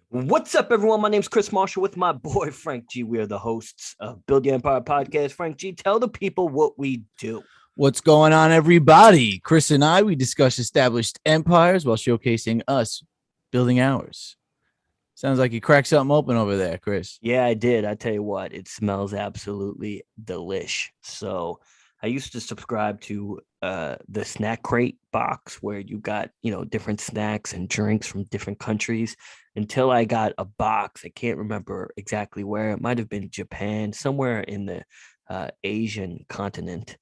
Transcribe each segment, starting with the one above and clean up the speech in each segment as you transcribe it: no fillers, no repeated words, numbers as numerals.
What's up, everyone? My name's Chris Marshall with my boy Frank G. We are the hosts of Build Your Empire podcast. Frank G, tell the people what we do. What's going on, everybody? Chris and I, we discuss established empires while showcasing us building ours. Sounds like you cracked something open over there, Chris. Yeah, I did. I tell you what, it smells absolutely delish. So I used to subscribe to the snack crate box where you got, different snacks and drinks from different countries until I got a box. I can't remember exactly where. It might have been Japan, somewhere in the Asian continent.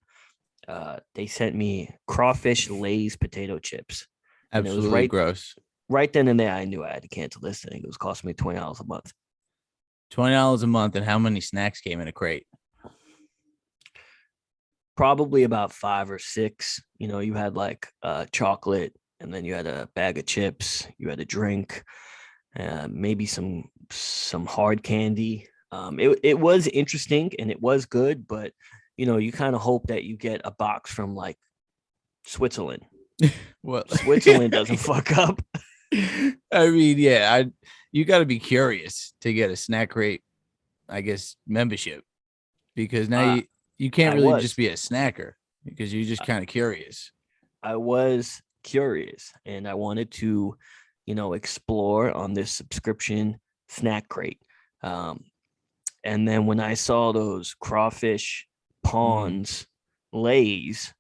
They sent me crawfish Lay's potato chips. And it was Absolutely gross. right then and there, I knew I had to cancel this thing. It was costing me $20 a month. $20 a month, and how many snacks came in a crate? Probably about 5 or 6. You had like chocolate, and then you had a bag of chips. You had a drink, maybe some hard candy. It was interesting and it was good, but you kind of hope that you get a box from like Switzerland. Well, Switzerland doesn't fuck up. I mean, yeah, you got to be curious to get a snack crate, I guess, membership, because now you can't really just be a snacker because you're just kind of curious. I was curious and I wanted to, explore on this subscription snack crate. And then when I saw those crawfish pawns Lays,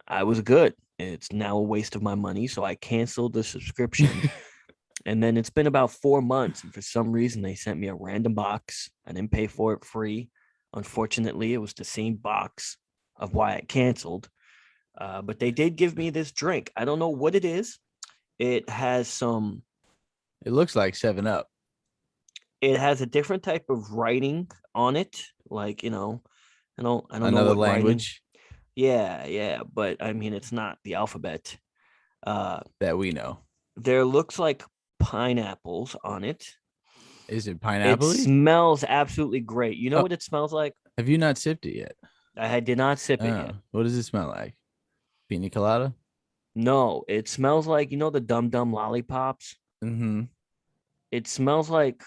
I was good. It's now a waste of my money, so I canceled the subscription. And then it's been about 4 months, and for some reason they sent me a random box. I didn't pay for it free. Unfortunately, it was the same box of why I canceled. But they did give me this drink. I don't know what it is. It has some. It looks like 7-Up. It has a different type of writing on it, like I don't know Another what language writing. Yeah, but I mean it's not the alphabet. that we know. There looks like pineapples on it. Is it It pineapple-y? smells absolutely great. You know Oh, what it smells like? have you not sipped it yet? I did not sip it yet. What does it smell like? Pina colada? No, it smells like the Dum Dum lollipops. Mm-hmm. It smells like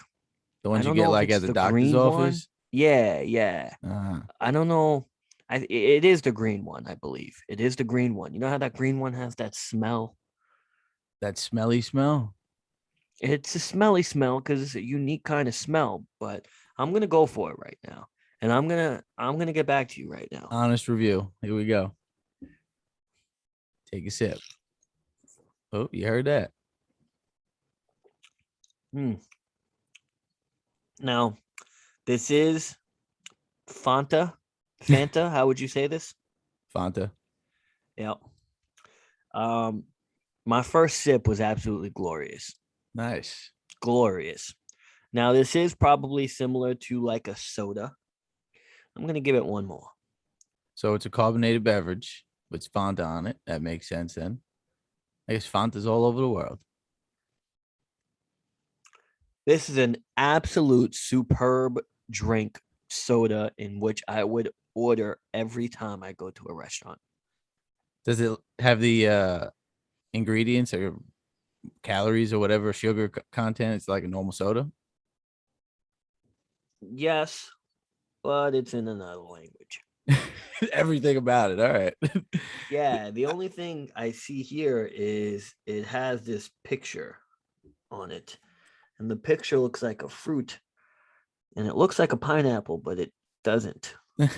The I ones you don't get know if like it's at the the doctor's green one. office? Yeah. Uh, I don't know. It is the green one, I believe. It is the green one. You know how that green one has that smell? that smelly smell. It's a smelly smell because it's a unique kind of smell. But I'm gonna go for it right now, and I'm gonna get back to you right now. Honest review. Here we go. Take a sip. Oh, you heard that. Hmm. Now, this is Fanta. Fanta. How would you say this? Fanta. Yeah. Um, my first sip was absolutely glorious. Nice. Glorious. Now, this is probably similar to like a soda. I'm going to give it one more. So it's a carbonated beverage with Fanta on it. That makes sense then. I guess Fanta's all over the world. This is an absolute superb drink soda in which I would order every time I go to a restaurant. Does it have the ingredients or calories or whatever sugar content? It's like a normal soda. Yes, but it's in another language. Everything about it. All right. Yeah, the only thing I see here is it has this picture on it. And the picture looks like a fruit. And it looks like a pineapple, but it doesn't. And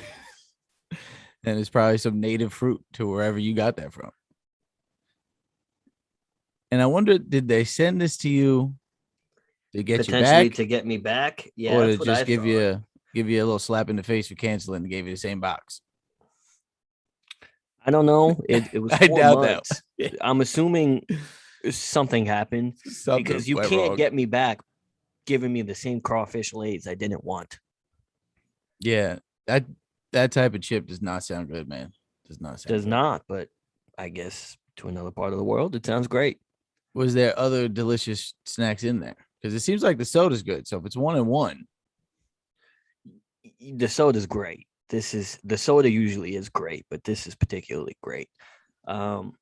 it's probably some native fruit to wherever you got that from. And I wonder, did they send this to you to get you Potentially back, to get me back. Yeah, or to that's what I just give thought. you a little slap in the face for canceling and gave you the same box? I don't know. It was I 4 doubt that. months. I'm assuming something happened Something because you went can't wrong. get me back giving me the same crawfish lays I didn't want. Yeah, that type of chip does not sound good, man. Does not sound Does good. not, but I guess to another part of the world, it sounds great. Was there other delicious snacks in there? Because it seems like the soda's good. So if it's 1-1, The soda's great. The soda usually is great, but this is particularly great. Um,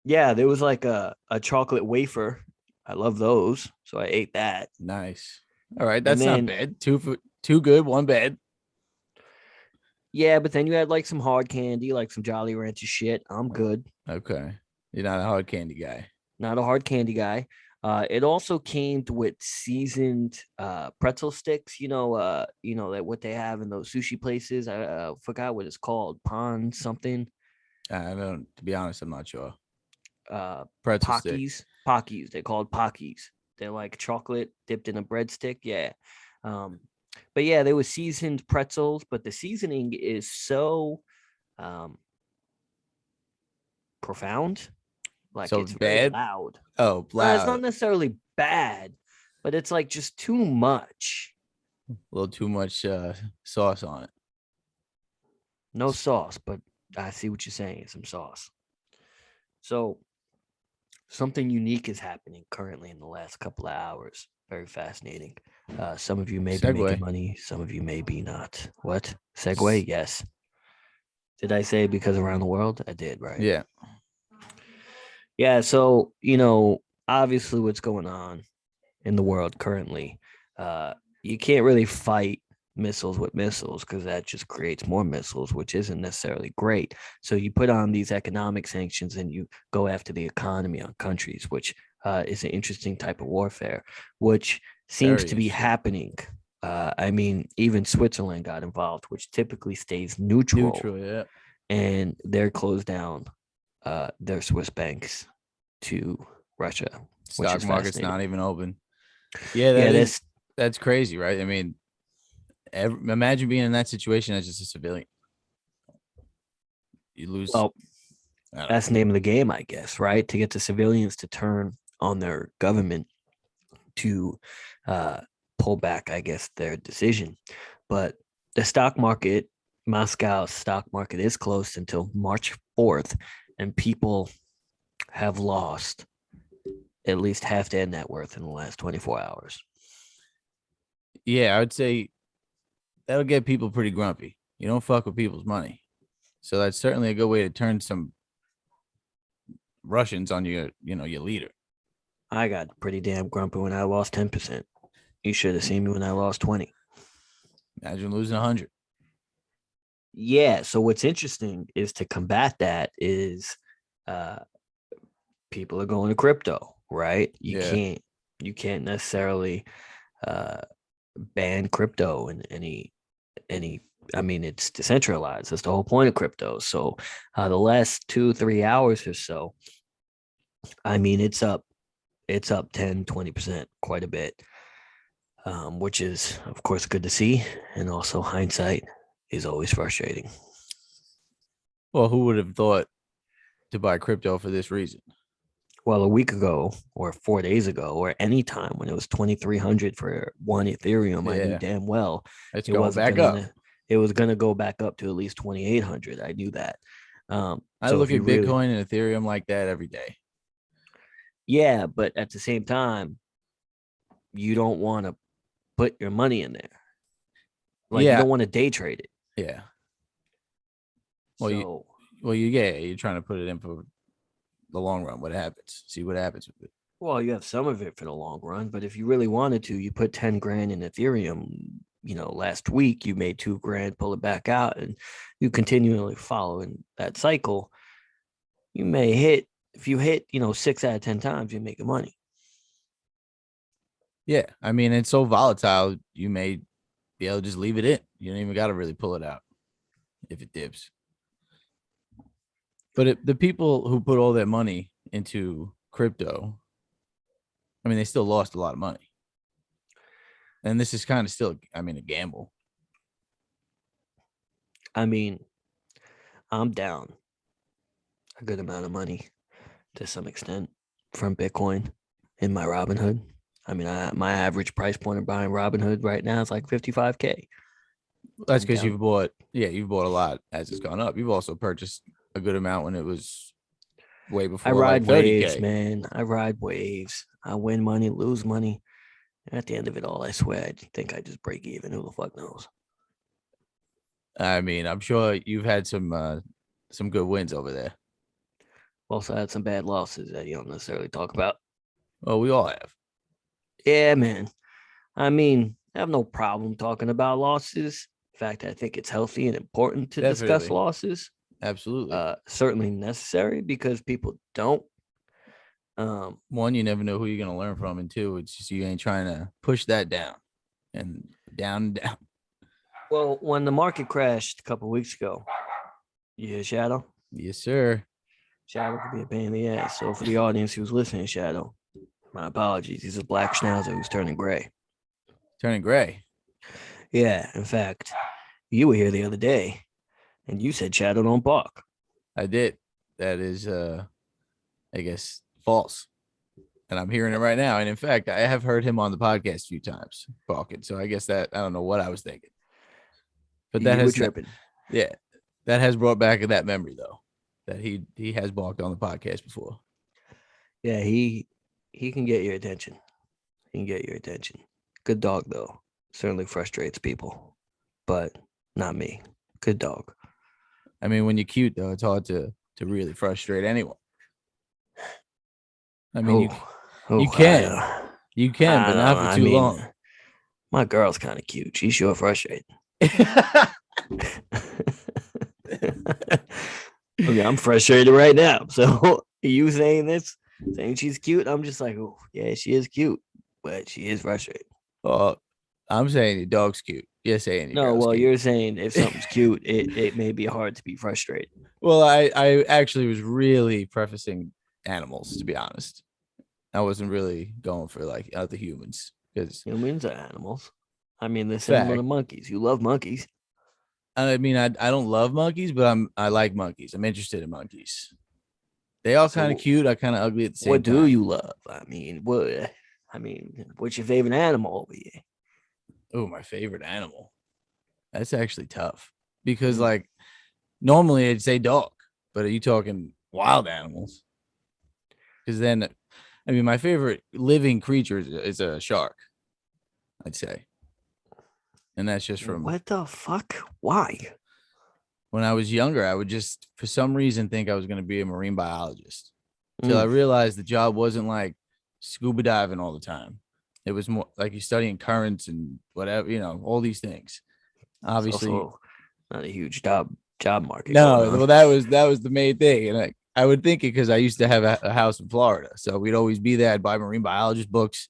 yeah, there was like a chocolate wafer I love those, so I ate that. Nice. All right, And that's not then bad. Two good, one bad. yeah, but then you had like some hard candy, like some Jolly Rancher shit. I'm good. Okay, you're not a hard candy guy. Not a hard candy guy. It also came with seasoned pretzel sticks. That what they have in those sushi places. I forgot what it's called. Pond something. I don't. To be honest, I'm not sure. Uh, Pretzel stick. Pockies. They're called Pockies. They're like chocolate dipped in a breadstick. Yeah. Um, but yeah, they were seasoned pretzels, but the seasoning is so um, profound. Like So it's very bad. loud. Oh, It's not loud. necessarily bad, but it's like just too much. A little too much sauce on it. No sauce, but I see what you're saying. Some sauce. So something unique is happening currently in the last couple of hours. Very fascinating. Some of you may be making Segway. money. Some of you may be not. What? Segway? Yes. Did I say because around the world? I did, right? Yeah. Yeah. So, obviously what's going on in the world currently, you can't really fight missiles with missiles because that just creates more missiles, which isn't necessarily great. So you put on these economic sanctions and you go after the economy on countries, which is an interesting type of warfare, which seems Very to be interesting. happening. I mean, even Switzerland got involved, which typically stays neutral, Neutral. Yeah. and they're closed down their Swiss banks to Russia, which Stock is market's fascinating. not even open. Yeah, Yeah, this that's crazy, right? I mean, imagine being in that situation as just a civilian. You lose. well, I don't that's the name of the game, I guess, right? To get the civilians to turn on their government to uh, pull back, I guess, their decision. But the stock market, Moscow stock market, is closed until March 4th, and people have lost at least half their net worth in the last 24 hours. Yeah, I would say that'll get people pretty grumpy. You don't fuck with people's money. So that's certainly a good way to turn some Russians on your leader. I got pretty damn grumpy when I lost 10%. You should have seen me when I lost 20. Imagine losing 100. Yeah. So what's interesting is to combat that is uh, people are going to crypto, right? Yeah. You can't necessarily uh, ban crypto in any. I mean, it's decentralized. That's the whole point of crypto. So the last 2-3 hours or so, I mean, it's up 10-20%, quite a bit, which is of course good to see, and also hindsight is always frustrating. Well, who would have thought to buy crypto for this reason? Well, a week ago or 4 days ago or any time when it was 2,300 for one Ethereum, I knew Yeah. damn well It's it going wasn't back up. gonna it was gonna go back up to at least 2,800. I knew that. I So if look you at really, Bitcoin and Ethereum like that every day. yeah, but at the same time, you don't want to put your money in there. Like you Yeah. don't want to day trade it. Yeah. Well, you So you're trying to put it in for the long run. What happens? See what happens with it. well, you have some of it for the long run, but if you really wanted to, you put 10 grand in Ethereum. Last week you made 2 grand, pull it back out, and you continually follow in that cycle. You may hit, if you hit, 6 out of 10 times, you're making money. Yeah. I mean, it's so volatile, you may be able to just leave it in. You don't even got to really pull it out if it dips. But the people who put all their money into crypto, I mean, they still lost a lot of money. And this is kind of still, I mean, a gamble. I mean, I'm down a good amount of money to some extent from Bitcoin in my Robinhood. I mean, my average price point of buying Robinhood right now is like 55K. That's I'm because down. you've bought a lot as it's gone up. You've also purchased a good amount when it was way I before like ride waves, 30K. man. I ride waves. I win money, lose money. At the end of it all, I swear, I think I just break even. Who the fuck knows? I mean, I'm sure you've had some good wins over there. Also had some bad losses that you don't necessarily talk about. Well, we all have. Yeah, man. I mean, I have no problem talking about losses. In fact, I think it's healthy and important to discuss Definitely. losses. Absolutely. Certainly necessary because people don't. One, you never know who you're gonna learn from, and two, it's just you ain't trying to push that down and down and down. Well, when the market crashed a couple weeks ago, you hear Shadow? Yes, sir. Shadow could be a pain in the ass. So for the audience who's listening, Shadow, my apologies. He's a black schnauzer who's turning gray. Turning gray. Yeah, in fact, you were here the other day and you said Shadow don't bark. I did. That is I guess false. And I'm hearing it right now. And in fact, I have heard him on the podcast a few times barking. So I guess that I don't know what I was thinking. But that You were has not, tripping. yeah. That has brought back that memory though. That he has barked on the podcast before. Yeah, he can get your attention. He can get your attention. Good dog though. Certainly frustrates people, but not me. Good dog. I mean, when you're cute though, it's hard to really frustrate anyone. I mean, you can, I but don't know. not for I too mean, long. my girl's kind of cute. She's sure frustrating. Okay, I'm frustrated right now. So you saying this, saying she's cute, I'm just like, oh yeah, she is cute, but she is frustrated. Well, I'm saying your dog's cute. You're saying your No, girl's well, cute. you're saying if something's cute, it may be hard to be frustrated. Well, I actually was really prefacing animals, to be honest. I wasn't really going for like other humans because Humans are animals. I mean, they're similar to fact. monkeys. You love monkeys. I mean, I don't love monkeys, but I like monkeys. I'm interested in monkeys. They all kind of So, cute. I kind of ugly at the what same do time. you love? I mean, what? I mean, what's your favorite animal over here? Oh, my favorite animal. That's actually tough because Mm. like normally I'd say dog, but are you talking wild animals? Because then, I mean, my favorite living creature is a shark. I'd say, and that's just from What the fuck? Why? when I was younger. I would just, for some reason, think I was going to be a marine biologist till I Mm. realized the job wasn't like scuba diving all the time. It was more like you're studying currents and whatever, all these things. It's Obviously, also not a huge job market going no. on. Well, that was the main thing, and I would think it because I used to have a house in Florida, so we'd always be there. I'd buy marine biologist books.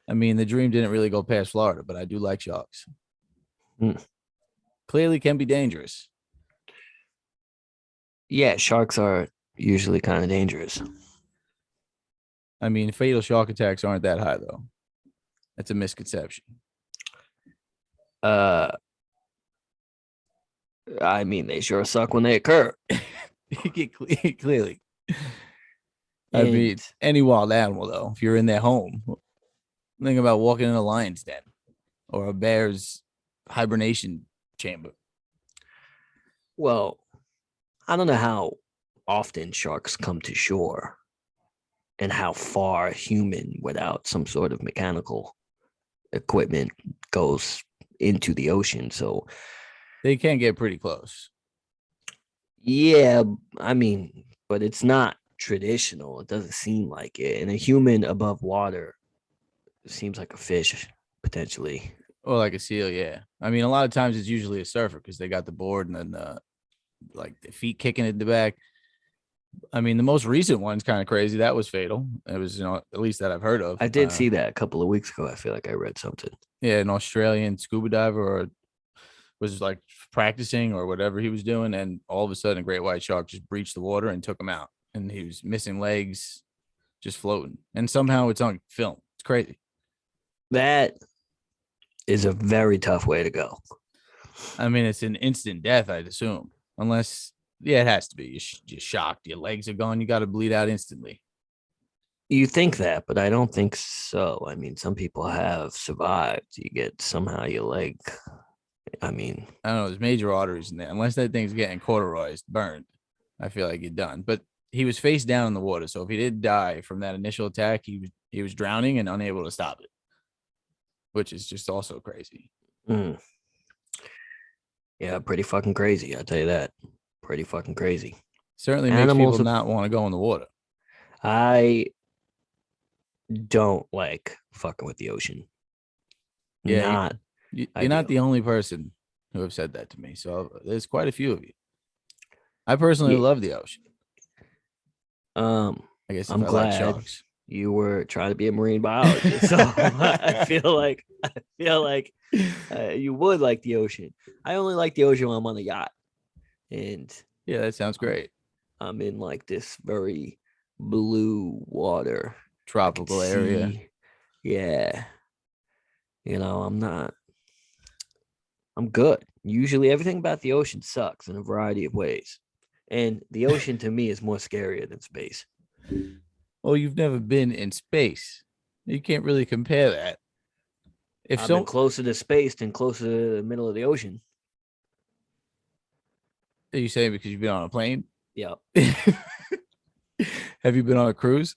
I mean, the dream didn't really go past Florida, but I do like sharks. Mm. Clearly, can be dangerous. Yeah, sharks are usually kind of dangerous. I mean, fatal shark attacks aren't that high though. That's a misconception. Uh, I mean, they sure suck when they occur. Clearly, I And mean, any wild animal though, if you're in their home, think about walking in a lion's den or a bear's hibernation chamber. well, I don't know how often sharks come to shore and how far a human without some sort of mechanical equipment goes into the ocean. So, They can get pretty close. yeah, I mean, but it's not traditional. It doesn't seem like it. And a human above water seems like a fish potentially. Or like a seal, yeah. I mean, a lot of times it's usually a surfer because they got the board and then like the feet kicking in the back. I mean, the most recent one's kind of crazy. That was fatal. It was, at least that I've heard of. I did see that a couple of weeks ago. I feel like I read something. Yeah, an Australian scuba diver or was like practicing or whatever he was doing, and all of a sudden, a great white shark just breached the water and took him out, and he was missing legs, just floating, and somehow it's on film. It's crazy. That is a very tough way to go. I mean, it's an instant death, I'd assume, unless yeah, it has to be. You're shocked, your legs are gone, you got to bleed out instantly. You think that, but I don't think so. I mean, some people have survived. You get somehow your leg. I mean, I don't know. There's major arteries in there. Unless that thing's getting cauterized, burned, I feel like you're done. But he was face down in the water, so if he did die from that initial attack, he was drowning and unable to stop it, which is just also crazy. mm, yeah, pretty fucking crazy. I'll tell you that. Pretty fucking crazy. Certainly makes people Animals. not want to go in the water. I don't like fucking with the ocean. Yeah, Not you're not ideal. the only person who have said that to me. So there's quite a few of you. I personally Yeah. love the ocean. Um, I guess if I'm I like glad sharks. you were trying to be a marine biologist. So I feel like you would like the ocean. I only like the ocean when I'm on a yacht, and Yeah, that sounds I'm great. I'm in like this very blue water. I could Tropical area. see, yeah. I'm not. I'm good. Usually, everything about the ocean sucks in a variety of ways, and the ocean to me is more scarier than space. Well, you've never been in space. You can't really compare that. If I've been so, closer to space than closer to the middle of the ocean. are you saying because you've been on a plane? Yep. Have you been on a cruise?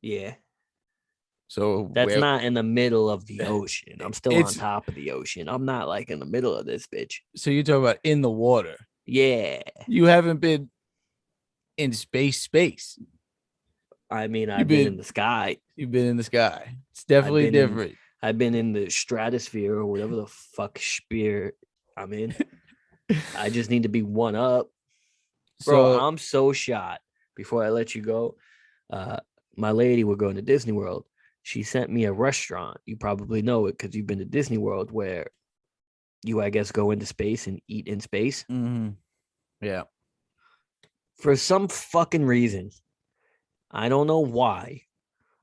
Yeah. So That's where not in the middle of the ocean. I'm still on it's top of the ocean. I'm not like in the middle of this bitch. so you're talking about in the water. Yeah. You haven't been in space. I mean, You've I've been in been the sky. you've been in the sky. It's I've definitely been in different. I've been in the stratosphere or whatever the fuck spear I'm in. I just need to be one up. Bro, So I'm so shot. Before I let you go, uh, my lady, we're going to Disney World. She sent me a restaurant. You probably know it because you've been to Disney World, where you, I guess, go into space and eat in space. yeah. For some fucking reason, I don't know why.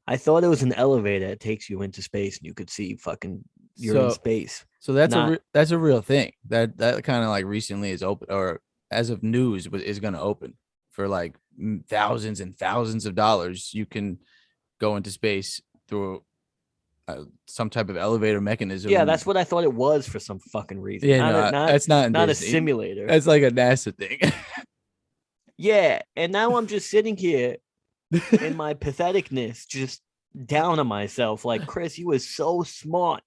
I thought it was an elevator that takes you into space and you could see fucking you're in So space. so that's Not that's a real thing. That kind of like recently is open or as of news is going to open for like thousands and thousands of dollars. You can go into space through some type of elevator yeah, mechanism. that's what I thought it was for some fucking reason. Yeah, Not a no, not that's not in not a Disney. simulator. That's like a NASA thing. Yeah, and now I'm just sitting here in my patheticness, just down on myself. Like, Chris, you was so smart.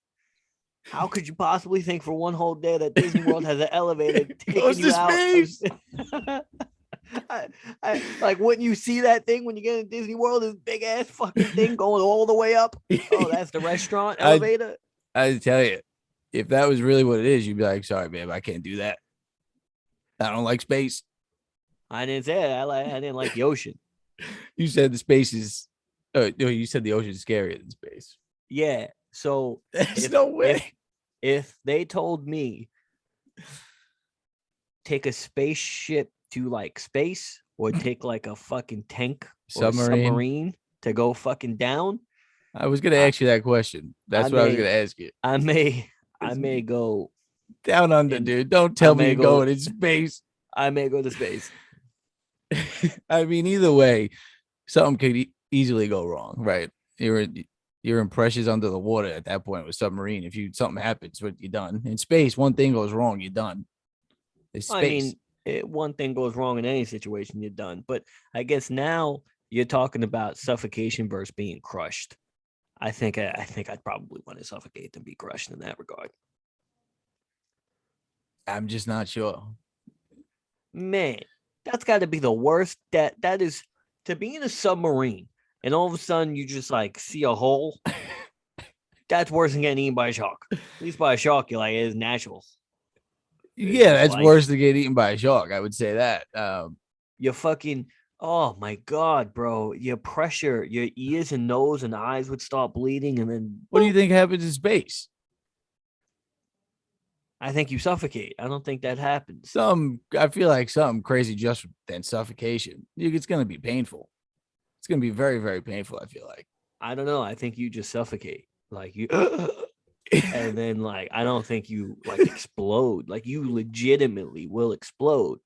How could you possibly think for one whole day that Disney World has an elevator Goes taking to you out of space. like, wouldn't you see that thing when you get in Disney World? This big ass fucking thing going all the way up. Oh, that's the restaurant I elevator. I tell you, if that was really what it is, you'd be like, sorry, babe, I can't do that. I don't like space. I didn't say it. I didn't like the ocean. You said the space is no, you said the ocean is scarier than space. Yeah. So There's no way. if they told me take a spaceship to like space or take like a fucking tank or a submarine to go fucking down, I was gonna I, ask you that question. I That's what I was gonna may ask you. I may I may go Down under, in dude. Don't I tell me may you're go going in space. I may go to space. I mean, either way, something could easily go wrong, right? Your impressions under the water at that point with submarine. If you something happens, what you done in space? One thing goes wrong, you're done. It's I space. mean, one thing goes wrong in any situation, you're done. But I guess now you're talking about suffocation versus being crushed. I think I'd probably want to suffocate than be crushed in that regard. I'm just not sure. Man, that's got to be the worst. That is to be in a submarine and all of a sudden you just like see a hole. That's worse than getting eaten by a shark. At least by a shark, you're like, it's natural. It's Yeah, just that's life. worse than getting eaten by a shark. I would say that. You're fucking, oh my God, bro. Your pressure, your ears and nose and eyes would start bleeding. And then, What do boop, you think happens in space? I think you suffocate. I don't think that happens. I feel like something crazy just than suffocation. It's gonna be painful. It's gonna be very, very painful. I feel like. I don't know. I think you just suffocate. Like you, and then like, I don't think you like explode. Like you legitimately will explode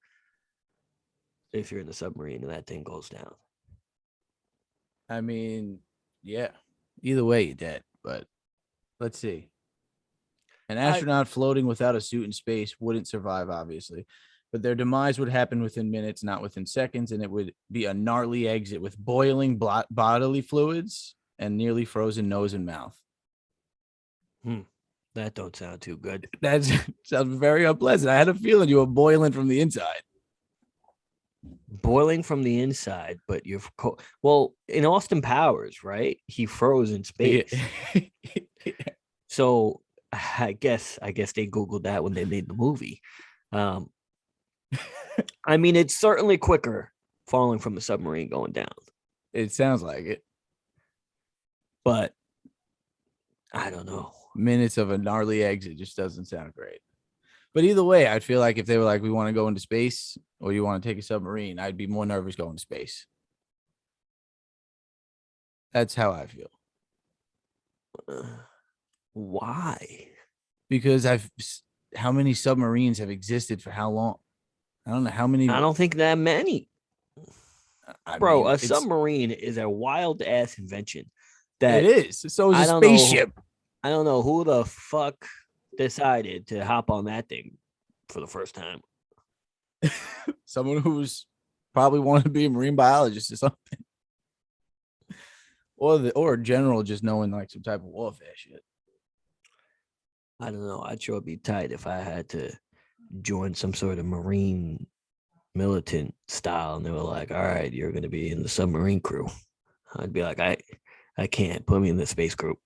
if you're in the submarine and that thing goes down. I mean, yeah. Either way, you're dead. But let's see. An astronaut floating without a suit in space wouldn't survive, obviously, but their demise would happen within minutes, not within seconds, and it would be a gnarly exit with boiling bodily fluids and nearly frozen nose and mouth. That don't sound too good. That sounds very unpleasant. I had a feeling you were boiling from the inside. boiling from the inside, but you're well, in Austin Powers, right? He froze in Yeah. space. So I guess they Googled that when they made the movie. Um, I mean, it's certainly quicker falling from a submarine going down, It sounds like it. but I don't know. Minutes of a gnarly exit just doesn't sound great. But either way, I'd feel like if they were like, we want to go into space or you want to take a submarine, I'd be more nervous going to space. That's how I feel. Why? Because how many submarines have existed for how long? I don't know how many. I don't think that many. I Bro, mean, a submarine is a wild ass invention it that is. So is I a don't know. spaceship. I don't know who the fuck decided to hop on that thing for the first time. Someone who's probably wanted to be a marine biologist or something. Or general just knowing like some type of warfare shit. I don't know. I'd sure be tight if I had to join some sort of marine militant style and they were like, all right, you're gonna be in the submarine crew. I'd be like, I can't put me in the space group.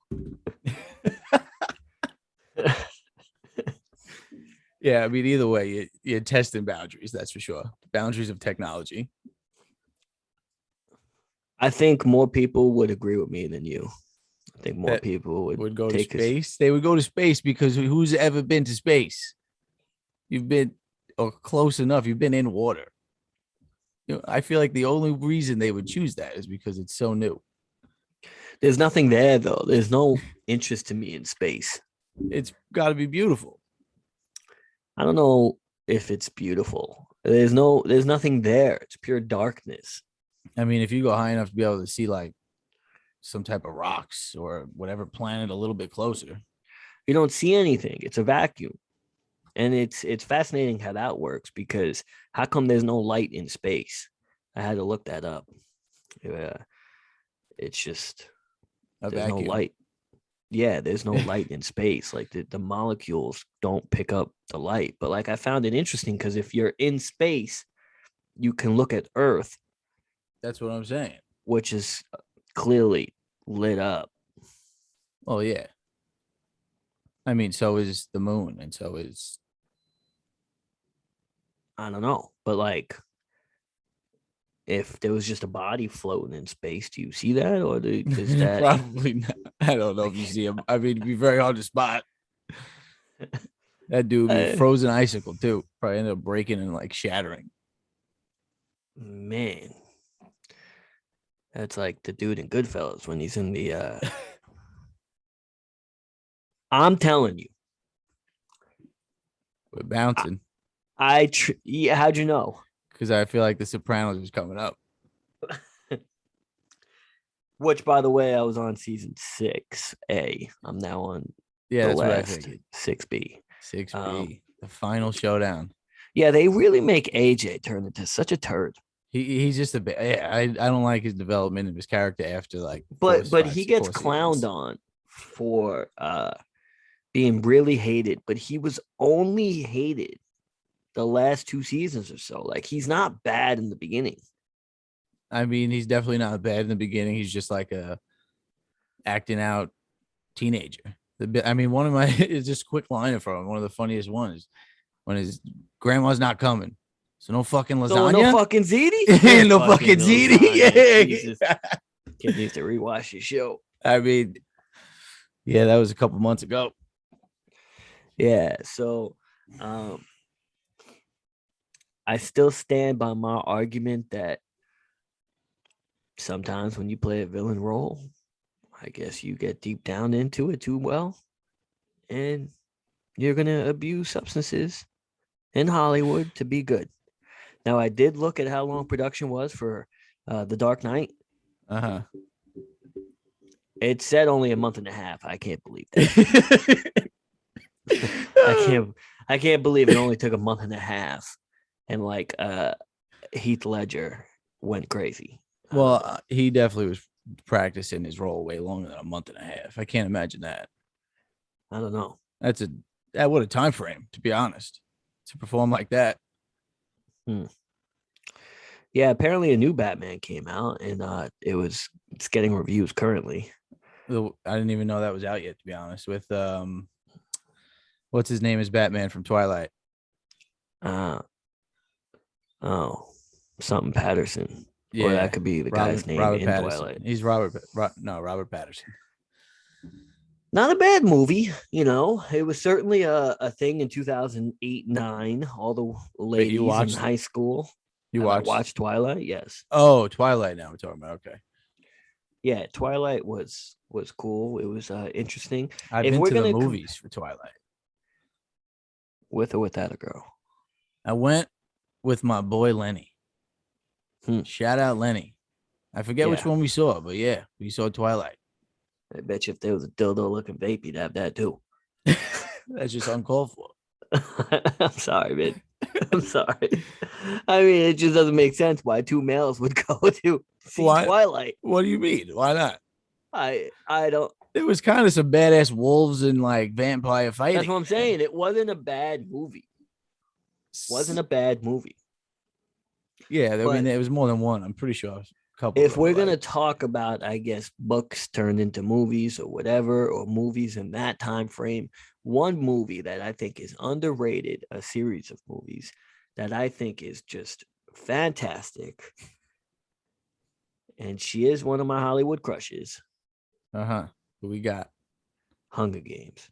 Yeah, I mean, either way, you're testing boundaries, that's for sure. Boundaries of technology. I think more people would agree with me than you. I think more That people would go to take space. They would go to space because who's ever been to space? You've been or close enough. You've been in water. I feel like the only reason they would choose that is because it's so new. There's nothing there though. There's no interest to me in space. It's got to be beautiful. I don't know if it's beautiful. There's nothing there. It's pure darkness. I mean, if you go high enough to be able to see like some type of rocks or whatever planet a little bit closer, You don't see anything. It's a vacuum. And it's fascinating how that works because how come there's no light in space? I had to look that up. It's just a there's no vacuum. light. Yeah, there's no light in space. Like the molecules don't pick up the light. But like I found it interesting because if you're in space, you can look at Earth. That's what I'm saying. Which is clearly lit up. Oh yeah. I mean, so is the moon, and so is I don't know, but like if there was just a body floating in space, do you see that, or does that probably not. I don't know if you see him. I mean, it'd be very hard to spot. That dude would be a frozen icicle too. Probably end up breaking and like shattering. Man, that's like the dude in Goodfellas when he's in the. I'm telling you, we're bouncing. Yeah, how'd you know? Because I feel like The Sopranos was coming up. Which, by the way, I was on season 6A. I'm now on the that's last 6B. 6B, the final showdown. Yeah, they really make AJ turn into such a turd. He's just a bit. I don't like his development of his character after like. But he gets clowned on for being really hated. But he was only hated the last 2 seasons or so. Like he's not bad in the beginning. I mean, he's definitely not bad in the beginning. He's just like a acting out teenager. I mean, one of my is just a quick line from him. One of the funniest ones when his grandma's not coming. So no fucking lasagna. So no fucking ziti. No fucking ziti. Yeah. Jesus. Kid needs to rewatch your show. I mean, yeah, that was a couple months ago. Yeah. So, I still stand by my argument that sometimes when you play a villain role, I guess you get deep down into it too well, and you're gonna abuse substances in Hollywood to be good. Now, I did look at how long production was for The Dark Knight. It said only a month and a half. I can't believe that. I can't believe it only took a month and a half, and like Heath Ledger went crazy. Well, he definitely was practicing his role way longer than a month and a half. I can't imagine that. I don't know. What a time frame, to be honest, to perform like that. Yeah, apparently a new Batman came out, and it's getting reviews currently. I didn't even know that was out yet, to be honest. With what's his name is Batman from Twilight? Uh oh, something Patterson. Or that Yeah, could be the guy's name Robert in Patterson. Twilight. He's Robert Patterson. Not a bad movie, It was certainly a thing in 2008, 9. All the Wait, you ladies in watched? high school. You Have I watched? watched Twilight? Yes. Oh, Twilight. Now we're talking about. Okay. Yeah, Twilight was cool. It was interesting. I've If been we're to the gonna movies for Twilight. with or without a girl. I went with my boy Lenny. Hmm. Shout out Lenny. I forget which Yeah. one we saw, but yeah, we saw Twilight. I bet you if there was a dildo looking vape, you'd have that too. That's just uncalled for. I'm sorry, man. I'm sorry. I mean, it just doesn't make sense why two males would go to see Twilight. What do you mean? Why not? I don't. There was kind of some badass wolves and like vampire fighting. That's what I'm saying. It wasn't a bad movie. Wasn't a bad movie. Yeah, I mean, it was more than one. I'm pretty sure. If we're going to talk about, I guess, books turned into movies or whatever, or movies in that time frame, one movie that I think is underrated, a series of movies that I think is just fantastic, and she is one of my Hollywood crushes. What we got? Hunger Games.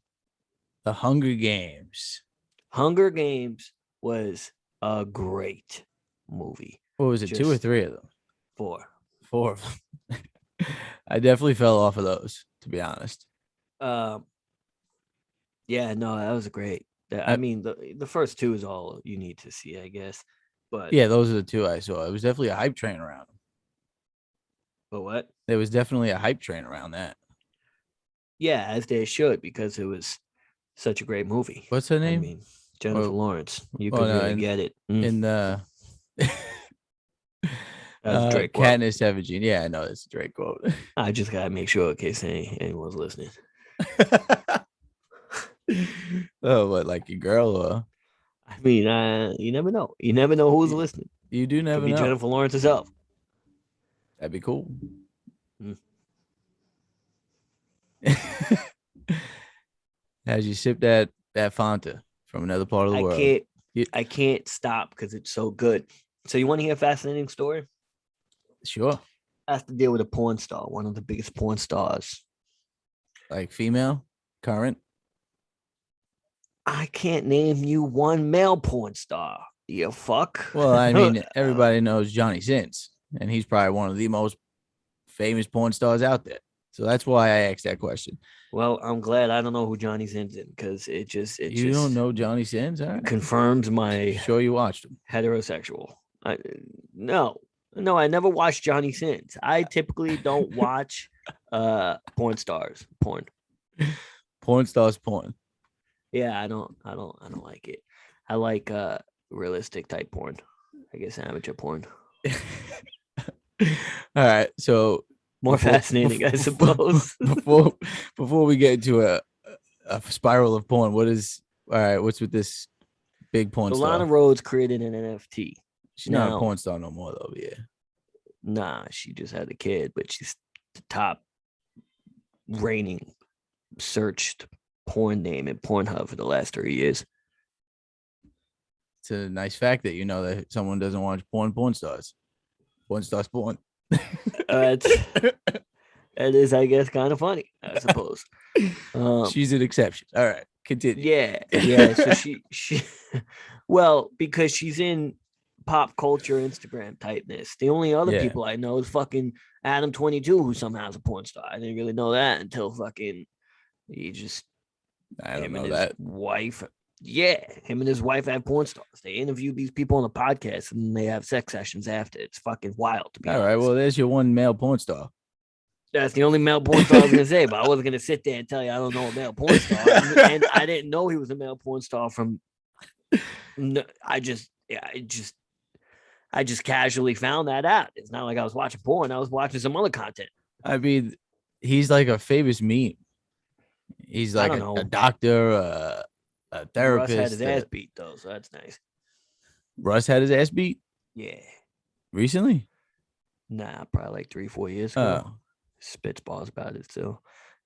The Hunger Games. Hunger Games was a great movie. What was it, just 2 or 3 of them? 4. 4 of them. I definitely fell off of those, to be honest. Yeah, no, that was great. I mean, the first 2 is all you need to see, I guess. But yeah, those are the 2 I saw. It was definitely a hype train around them. But what? There was definitely a hype train around that. Yeah, as they should, because it was such a great movie. What's her name? I mean, Jennifer Lawrence. You could really get it. In the Drake Katniss Everdeen. Yeah, I know that's a Drake quote. I just gotta make sure in case anyone's listening. Oh, what, like your girl? Or? I mean, you never know. You never know who's listening. You do never know. Jennifer Lawrence herself. That'd be cool. As you sip that Fanta from another part of the world. I can't stop because it's so good. So you want to hear a fascinating story? Sure. I have to deal with a porn star, one of the biggest porn stars. Like female, current? I can't name you one male porn star. You fuck. Well, I mean, everybody knows Johnny Sins, and he's probably one of the most famous porn stars out there. So that's why I asked that question. Well, I'm glad I don't know who Johnny Sins is because you don't know Johnny Sins? All right. Confirms my sure you watched him. Heterosexual. No, I never watched Johnny Sins. I typically don't watch porn stars porn. Porn stars porn. Yeah, I don't like it. I like realistic type porn. I guess amateur porn. All right, so more fascinating, I suppose. Before we get into a spiral of porn, what's with this big porn star? Lana Rhoades created an NFT. She's not a porn star no more, though. Yeah. Nah, she just had a kid, but she's the top reigning searched porn name in Pornhub for the last 3 years. It's a nice fact that you know that someone doesn't watch porn stars. Porn stars porn. That is, I guess, kind of funny, I suppose. She's an exception. All right, continue. Yeah. So she, well, because she's in pop culture Instagram typeness. The only other people I know is fucking Adam 22, who somehow is a porn star. I didn't really know that until fucking I don't know that. Wife. Yeah, him and his wife have porn stars. They interview these people on the podcast and they have sex sessions after. It's fucking wild to be honest. All right, well, there's your one male porn star. That's the only male porn star I was gonna say, but I wasn't gonna sit there and tell you I don't know a male porn star. And I didn't know he was a male porn star from. I just casually found that out. It's not like I was watching porn. I was watching some other content. I mean, he's like a famous meme. He's like a doctor, a therapist. Russ had his ass beat though, so that's nice. Russ had his ass beat? Yeah. Recently? Nah, probably like 3-4 years ago. Oh. Spits balls about it still.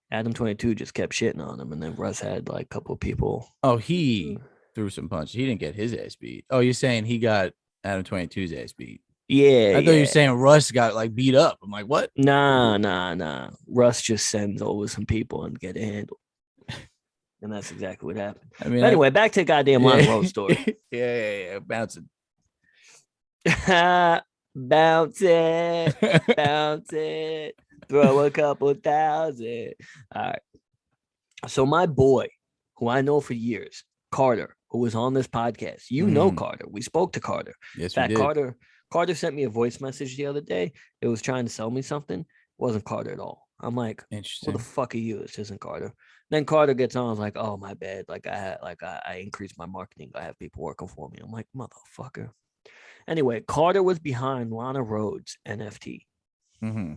Adam 22 just kept shitting on him, and then Russ had like a couple of people. Oh, he threw some punches. He didn't get his ass beat. Oh, you're saying he got Adam 22's ass beat? Yeah, I thought you were yeah. saying Russ got like beat up. I'm like, what? Nah. Russ just sends over some people and get it handled. And that's exactly what happened. I mean, But anyway, back to the goddamn Lana Rhoades story. yeah. Bouncing. Bounce it, throw a couple thousand. All right. So my boy, who I know for years, Carter, who was on this podcast, you know Carter. We spoke to Carter. Yes, In fact, we did. Carter sent me a voice message the other day. It was trying to sell me something. It wasn't Carter at all. I'm like, interesting. Who the fuck are you? This isn't Carter. Then Carter gets on. I was like, oh my bad. I increased my marketing. I have people working for me. I'm like, motherfucker. Anyway, Carter was behind Lana Rhoades NFT. Mm-hmm.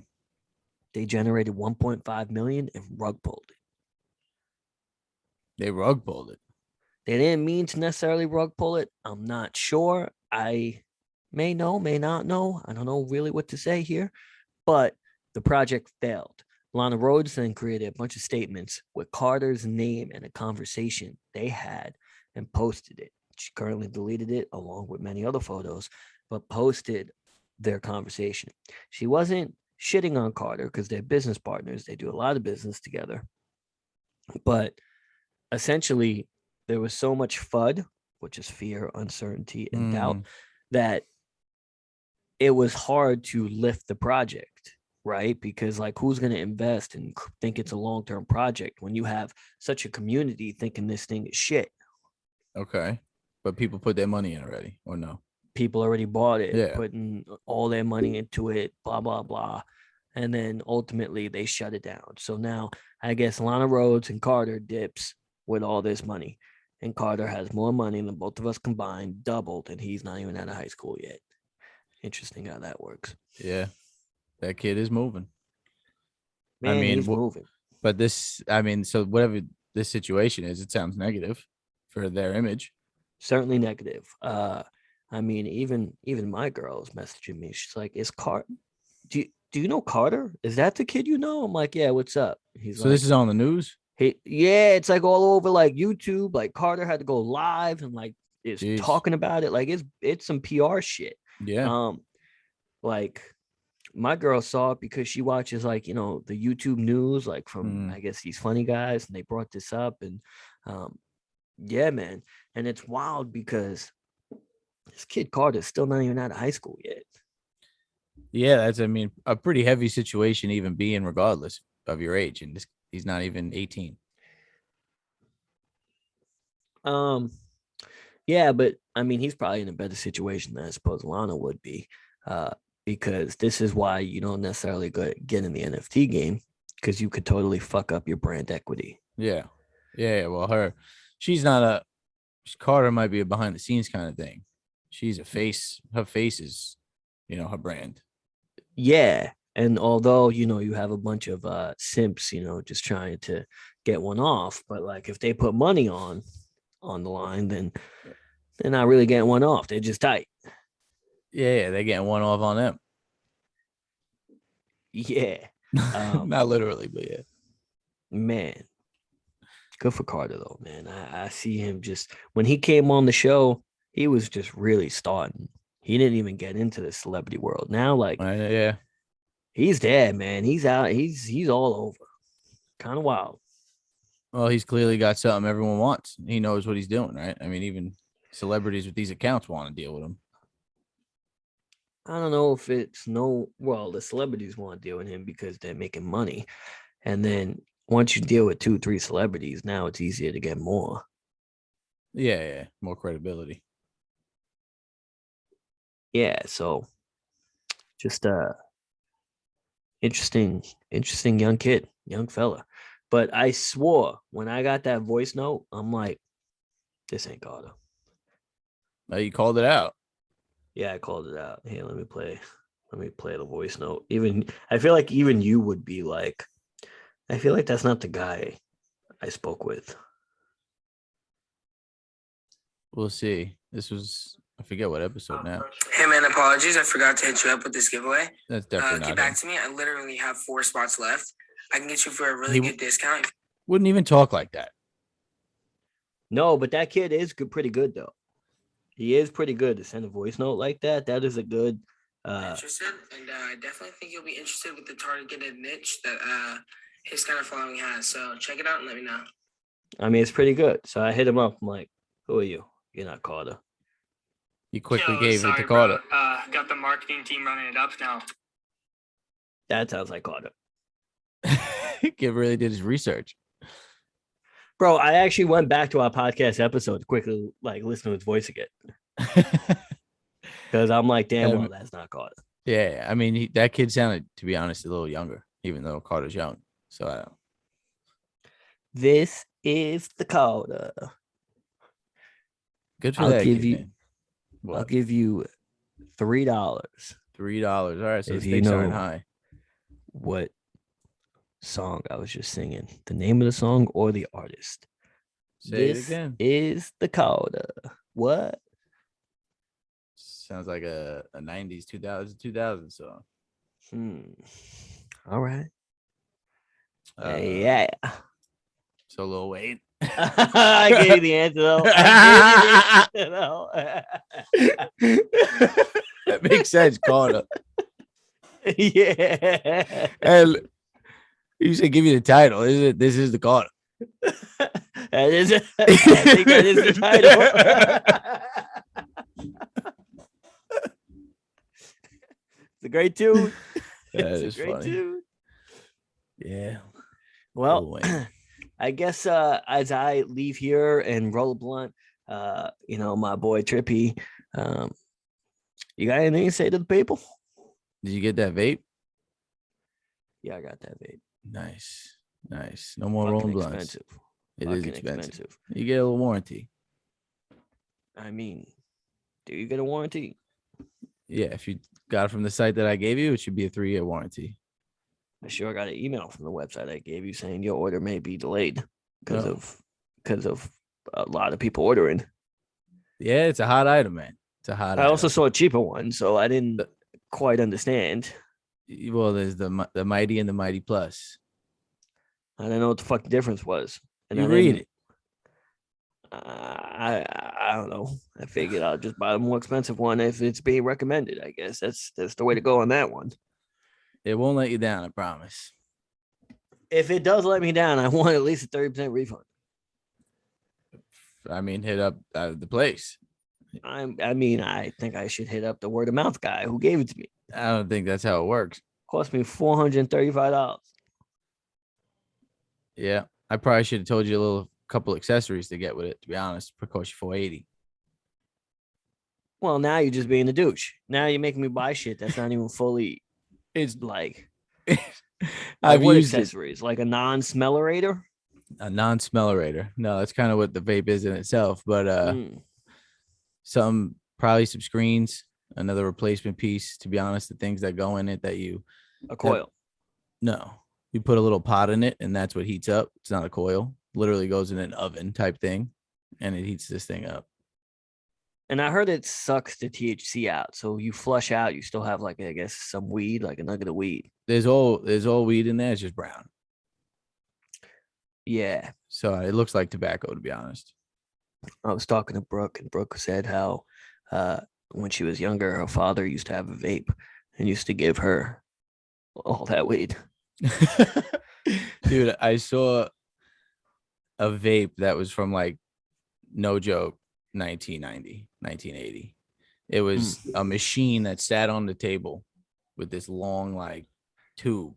They generated 1.5 million and rug pulled it. They rug pulled it. They didn't mean to necessarily rug pull it. I'm not sure. I may know, may not know. I don't know really what to say here, but the project failed. Lana Rhoades then created a bunch of statements with Carter's name and a conversation they had and posted it. She currently deleted it along with many other photos, but posted their conversation. She wasn't shitting on Carter because they're business partners. They do a lot of business together. But essentially, there was so much FUD, which is fear, uncertainty, and doubt, that it was hard to lift the project, right? Because like, who's going to invest and think it's a long-term project when you have such a community thinking this thing is shit? Okay. But people put their money in already, or no? People already bought it, Yeah. putting all their money into it, blah, blah, blah. And then ultimately they shut it down. So now I guess Lana Rhoades and Carter dips with all this money. And Carter has more money than both of us combined, doubled, and he's not even out of high school yet. Interesting how that works. Yeah. That kid is moving. Man, he's moving. But so whatever this situation is, it sounds negative for their image. Certainly negative. Even my girl is messaging me. She's like, "Is Carter? Do you know Carter? Is that the kid you know?" I'm like, "Yeah, what's up?" He's so like, this is on the news. Yeah, it's like all over like YouTube. Like Carter had to go live and like is Jeez. talking about it. Like it's some PR shit. Yeah. Like my girl saw it because she watches like the YouTube news, like from I guess these funny guys, and they brought this up, and yeah, man, and it's wild because this kid Carter's still not even out of high school yet. Yeah, that's a pretty heavy situation, even being regardless of your age, and he's not even 18. Yeah, but I mean, he's probably in a better situation than I suppose Lana would be, because this is why you don't necessarily get in the NFT game, because you could totally fuck up your brand equity. Yeah. Well, Carter might be a behind the scenes kind of thing. She's a face. Her face is, her brand. Yeah. And although, you have a bunch of simps, just trying to get one off, but like if they put money on the line, then they're not really getting one off. They're just tight. Yeah, they're getting one off on them. Yeah. Not literally, but yeah. Man. Good for Carter though, man. I see him just when he came on the show, he was just really starting. He didn't even get into the celebrity world. Now, like, yeah, he's there, man. He's out. He's all over. Kind of wild. Well, he's clearly got something everyone wants. He knows what he's doing, right? I mean, even celebrities with these accounts want to deal with him. I don't know if the celebrities want to deal with him because they're making money. And then once you deal with 2-3 celebrities, now it's easier to get more. Yeah. More credibility. Yeah, so just interesting young kid, young fella. But I swore when I got that voice note, I'm like, this ain't Carter. You called it out. Yeah, I called it out. Here, let me play the voice note. I feel like even you would be like, I feel like that's not the guy I spoke with. We'll see. I forget what episode now. Him man, apologies. I forgot to hit you up with this giveaway. That's definitely Get back to me. I literally have 4 spots left. I can get you for a really good discount. Wouldn't even talk like that. No, but that kid is pretty good though. He is pretty good to send a voice note like that. That is a good. Interested, and I definitely think you'll be interested with the targeted niche that his kind of following has. So check it out and let me know. I mean, it's pretty good. So I hit him up. I'm like, "Who are you? You're not Carter." You quickly gave it to Carter. Got the marketing team running it up now. That sounds like Carter. Kid really did his research. Bro, I actually went back to our podcast episode to quickly listen to his voice again. Because I'm like, damn, well, that's not Carter. Yeah, I mean, that kid sounded, to be honest, a little younger, even though Carter's young. So I don't. This is the Carter. Good for that kid. I'll give you $3. $3. All right, so if the stakes aren't high. What song I was just singing? The name of the song or the artist? Say it again. Is the Carter. What? Sounds like a 90s, 2000 song. All right. Yeah. So Lil Wayne. I gave you the answer though. That makes sense, Carter. Yeah. And you said give you the title. This is the Carter. That is it. I think that is the title. It's a great tune. It's a great tune. Yeah. Well, I guess as I leave here and roll a blunt, my boy Trippy, you got anything to say to the people? Did you get that vape? Yeah, I got that vape. Nice. No more rolling blunts. It is expensive. You get a little warranty. I mean, do you get a warranty? Yeah, if you got it from the site that I gave you, it should be a 3-year warranty. I sure got an email from the website I gave you saying your order may be delayed because of a lot of people ordering. Yeah, it's a hot item, man. I also saw a cheaper one, so I didn't quite understand. Well, there's the Mighty and the Mighty Plus. I don't know what the fuck the difference was. And you read it. I don't know. I figured I'll just buy the more expensive one if it's being recommended. I guess that's the way to go on that one. It won't let you down, I promise. If it does let me down, I want at least a 30% refund. I mean, hit up the place. I think I should hit up the word of mouth guy who gave it to me. I don't think that's how it works. Cost me $435. Yeah, I probably should have told you a couple accessories to get with it. To be honest, it cost you $480. Well, now you're just being a douche. Now you're making me buy shit that's not even fully. It's like I've used accessories like a non-smellerator. A non-smellerator. No, that's kind of what the vape is in itself. But probably some screens, another replacement piece. To be honest, the things that go in it a coil. No, you put a little pot in it, and that's what heats up. It's not a coil. Literally goes in an oven type thing, and it heats this thing up. And I heard it sucks the THC out. So you flush out, you still have I guess some weed, like a nugget of weed. There's all weed in there. It's just brown. Yeah. So it looks like tobacco, to be honest. I was talking to Brooke, and Brooke said how when she was younger, her father used to have a vape and used to give her all that weed. Dude, I saw a vape that was from no joke, 1990, 1980. It was a machine that sat on the table with this long tube,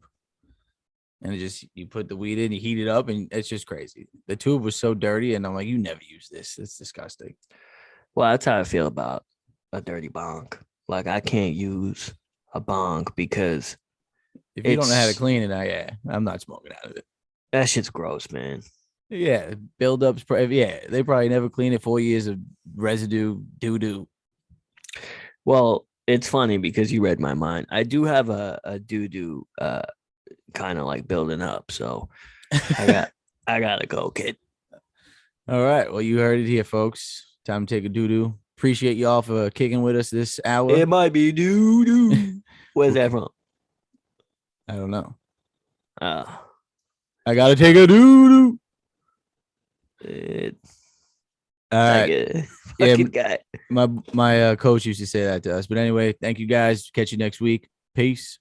and you put the weed in, you heat it up, and it's just crazy. The tube was so dirty, and I'm like, you never use this. It's disgusting. Well, that's how I feel about a dirty bong. I can't use a bong because if you don't know how to clean it, I'm not smoking out of it. That shit's gross, man. Yeah, buildups. Yeah, they probably never clean it. 4 years of residue, doo-doo. Well, it's funny because you read my mind. I do have a doo-doo kind of building up, so I gotta go, kid. All right, well, you heard it here, folks. Time to take a doo-doo. appreciate y'all for kicking with us this hour. It might be doo doo. Where's that from? I don't know. I gotta take a doo doo. All right. Fucking guy. My coach used to say that to us. But anyway, thank you guys. Catch you next week. Peace.